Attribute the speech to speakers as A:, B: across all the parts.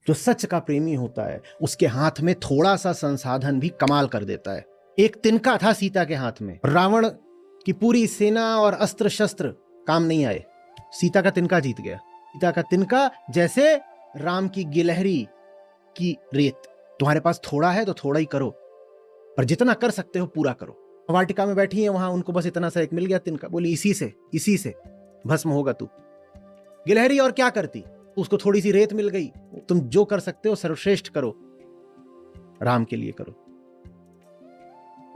A: जो सच का प्रेमी होता है उसके हाथ में थोड़ा सा संसाधन भी कमाल कर देता है। एक तिनका था सीता के हाथ में, रावण की पूरी सेना और अस्त्र शस्त्र काम नहीं आए, सीता का तिनका जीत गया। सीता का तिनका जैसे राम की गिलहरी की रेत। तुम्हारे पास थोड़ा है तो थोड़ा ही करो, पर जितना कर सकते हो पूरा करो। वाटिका में बैठी है वहां, उनको बस इतना सा एक मिल गया तिनका, बोली इसी से भस्म होगा तू। गिलहरी और क्या करती, उसको थोड़ी सी रेत मिल गई। तुम जो कर सकते हो सर्वश्रेष्ठ करो, राम के लिए करो।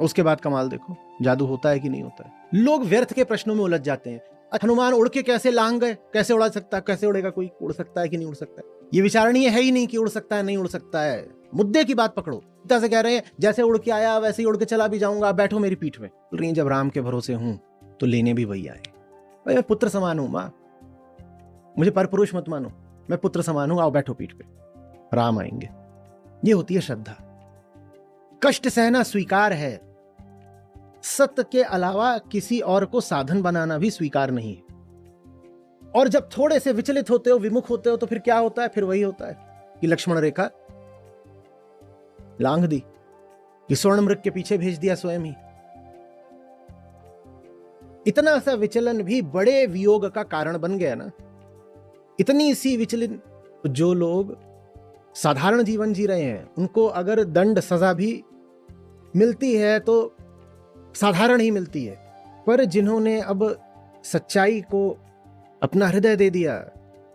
A: उसके बाद कमाल देखो, जादू होता है कि नहीं होता है। लोग व्यर्थ के प्रश्नों में उलझ जाते हैं। हनुमान उड़ के कैसे लांग गए, कैसे उड़ा सकता है, कैसे उड़ेगा कोई, उड़ सकता है कि नहीं उड़ सकता है, ये विचारणीय है ही नहीं कि उड़ सकता है नहीं उड़ सकता है। मुद्दे की बात पकड़ो। सीता से कह रहे हैं जैसे उड़ के आया वैसे ही उड़ के चला भी जाऊंगा, बैठो मेरी पीठ में। बोल रही जब राम के भरोसे हूं तो लेने भी वही आए। भाई मैं पुत्र समान हूं मां, मुझे परपुरुष मत मानो, मैं पुत्र समान हूं, आओ बैठो पीठ पे, राम आएंगे। ये होती है श्रद्धा। कष्ट सहना स्वीकार है, सत्य के अलावा किसी और को साधन बनाना भी स्वीकार नहीं है। और जब थोड़े से विचलित होते हो, विमुख होते हो, तो फिर क्या होता है, फिर वही होता है कि लक्ष्मण रेखा लांघ दी, कि स्वर्ण मृग के पीछे भेज दिया स्वयं ही। इतना सा विचलन भी बड़े वियोग का कारण बन गया ना। इतनी सी विचलन, जो लोग साधारण जीवन जी रहे हैं उनको अगर दंड सजा भी मिलती है तो साधारण ही मिलती है, पर जिन्होंने अब सच्चाई को अपना हृदय दे दिया,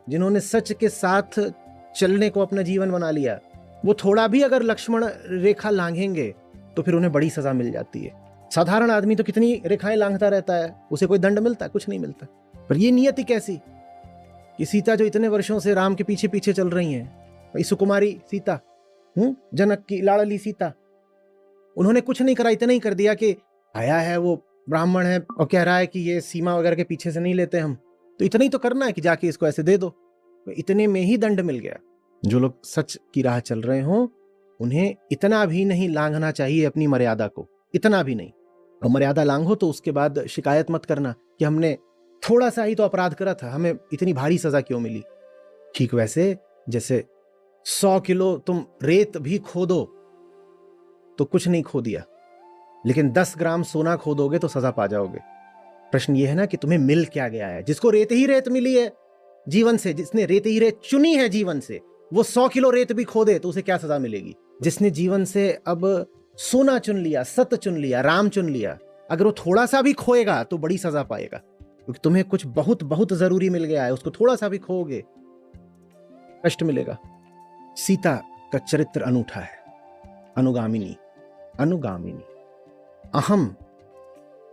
A: जिन्होंने सच के साथ चलने को अपना जीवन बना लिया, वो थोड़ा भी अगर लक्ष्मण रेखा लांघेंगे तो फिर उन्हें बड़ी सजा मिल जाती है। साधारण आदमी तो कितनी रेखाएं लांघता रहता है, उसे कोई दंड मिलता है, कुछ नहीं मिलता। पर ये नियति कैसी कि सीता जो इतने वर्षों से राम के पीछे पीछे चल रही हैं, सुकुमारी सीता, जनक की लाडली सीता, उन्होंने कुछ नहीं करा, इतना ही कर दिया कि आया है वो ब्राह्मण है और कह रहा है कि ये सीमा वगैरह के पीछे से नहीं लेते हम, तो इतना ही तो करना है कि जाके इसको ऐसे दे दो। तो इतने में ही दंड मिल गया। जो लोग सच की राह चल रहे हों उन्हें इतना भी नहीं लांघना चाहिए अपनी मर्यादा को, इतना भी नहीं। और मर्यादा लांघो तो उसके बाद शिकायत मत करना कि हमने थोड़ा सा ही तो अपराध करा था, हमें इतनी भारी सजा क्यों मिली। ठीक वैसे जैसे 100 किलो तुम रेत भी खोदो तो कुछ नहीं खो दिया, लेकिन 10 ग्राम सोना खोदोगे तो सजा पा जाओगे। प्रश्न यह है ना कि तुम्हें मिल क्या गया है। जिसको रेत ही रेत मिली है जीवन से, जिसने रेत ही रेत चुनी है जीवन से, वो 100 किलो रेत भी खोदे तो उसे क्या सजा मिलेगी। जिसने जीवन से अब सोना चुन लिया, सत्य चुन लिया, राम चुन लिया, अगर वो थोड़ा सा भी खोएगा तो बड़ी सजा पाएगा, क्योंकि तुम्हें कुछ बहुत बहुत जरूरी मिल गया है, उसको थोड़ा सा भी खोओगे कष्ट मिलेगा। सीता का चरित्र अनूठा है, अनुगामिनी, अनुगामिनी, अहम,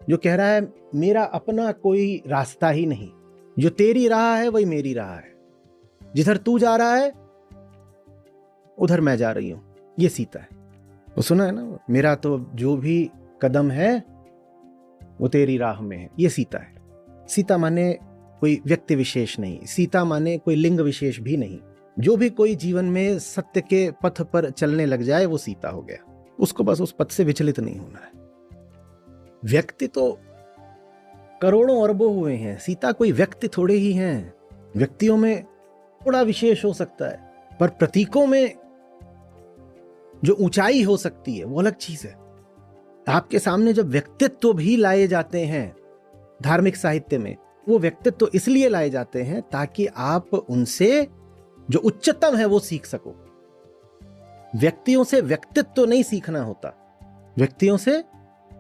A: जो कह रहा है मेरा अपना कोई रास्ता ही नहीं, जो तेरी राह है वही मेरी राह है, जिधर तू जा रहा है उधर मैं जा रही हूं, ये सीता है। वो सुना है ना, मेरा तो जो भी कदम है वो तेरी राह में है, ये सीता है। सीता माने कोई व्यक्ति विशेष नहीं, सीता माने कोई लिंग विशेष भी नहीं। जो भी कोई जीवन में सत्य के पथ पर चलने लग जाए वो सीता हो गया। उसको बस उस पथ से विचलित नहीं होना है। व्यक्ति तो करोड़ों अरबों हुए हैं, सीता कोई व्यक्ति थोड़े ही हैं। व्यक्तियों में थोड़ा विशेष हो सकता है, पर प्रतीकों में जो ऊंचाई हो सकती है वो अलग चीज है। आपके सामने जब व्यक्तित्व भी लाए जाते हैं धार्मिक साहित्य में, वो व्यक्तित्व इसलिए लाए जाते हैं ताकि आप उनसे जो उच्चतम है वो सीख सको। व्यक्तियों से व्यक्तित्व नहीं सीखना होता, व्यक्तियों से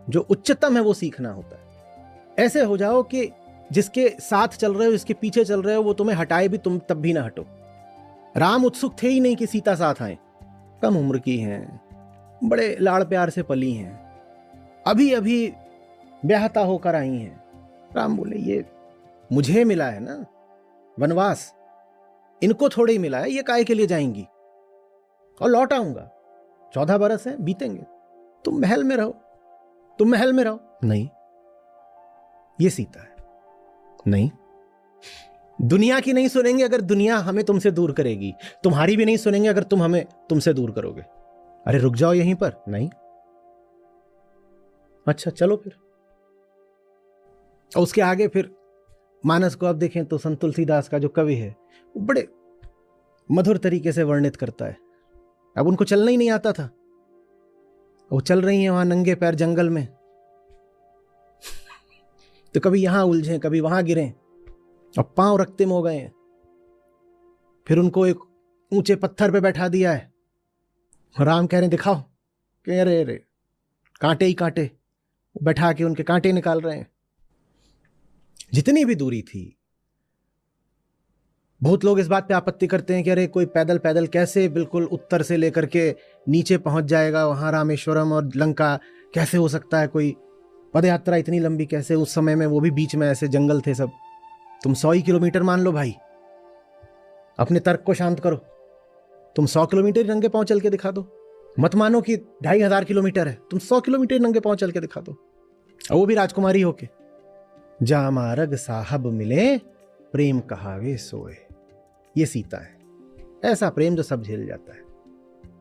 A: जो उच्चतम है वो सीखना होता है। ऐसे हो जाओ कि जिसके साथ चल रहे हो, जिसके पीछे चल रहे हो, वो तुम्हें हटाए भी तुम तब भी ना हटो। राम उत्सुक थे ही नहीं कि सीता साथ आए, कम उम्र की हैं, बड़े लाड़ प्यार से पली हैं, अभी अभी ब्याहता होकर आई हैं। राम बोले ये मुझे मिला है ना वनवास, इनको थोड़े ही मिला है, ये काहे के लिए जाएंगी, और लौट आऊंगा, 14 बरस है बीतेंगे, तुम महल में रहो, तुम महल में रहो। नहीं, ये सीता है। नहीं, दुनिया की नहीं सुनेंगे अगर दुनिया हमें तुमसे दूर करेगी, तुम्हारी भी नहीं सुनेंगे अगर तुम हमें तुमसे दूर करोगे। अरे रुक जाओ यहीं पर, नहीं, अच्छा चलो फिर। और उसके आगे फिर मानस को आप देखें तो संत तुलसीदास का जो कवि है वो बड़े मधुर तरीके से वर्णित करता है। अब उनको चलना ही नहीं आता था, वो चल रही हैं वहां नंगे पैर जंगल में, तो कभी यहां उलझे कभी वहां गिरे और पांव रक्ते में हो गए हैं। फिर उनको एक ऊंचे पत्थर पे बैठा दिया है। राम कह रहे हैं दिखाओ, कह अरे अरे कांटे ही कांटे, बैठा के उनके कांटे निकाल रहे हैं। जितनी भी दूरी थी, बहुत लोग इस बात पे आपत्ति करते हैं कि अरे कोई पैदल पैदल कैसे बिल्कुल उत्तर से लेकर के नीचे पहुंच जाएगा वहां रामेश्वरम और लंका, कैसे हो सकता है कोई पद यात्रा इतनी लंबी कैसे, उस समय में वो भी बीच में ऐसे जंगल थे सब। तुम 100 ही किलोमीटर मान लो भाई, अपने तर्क को शांत करो। तुम 100 किलोमीटर नंगे पांव चल के दिखा दो, मत मानो कि 2500 किलोमीटर है, तुम 100 किलोमीटर नंगे पांव चल के दिखा दो, और वो भी राजकुमारी होके। जामारग साहब मिले प्रेम कहावे सोए, ये सीता है। ऐसा प्रेम जो सब झेल जाता है।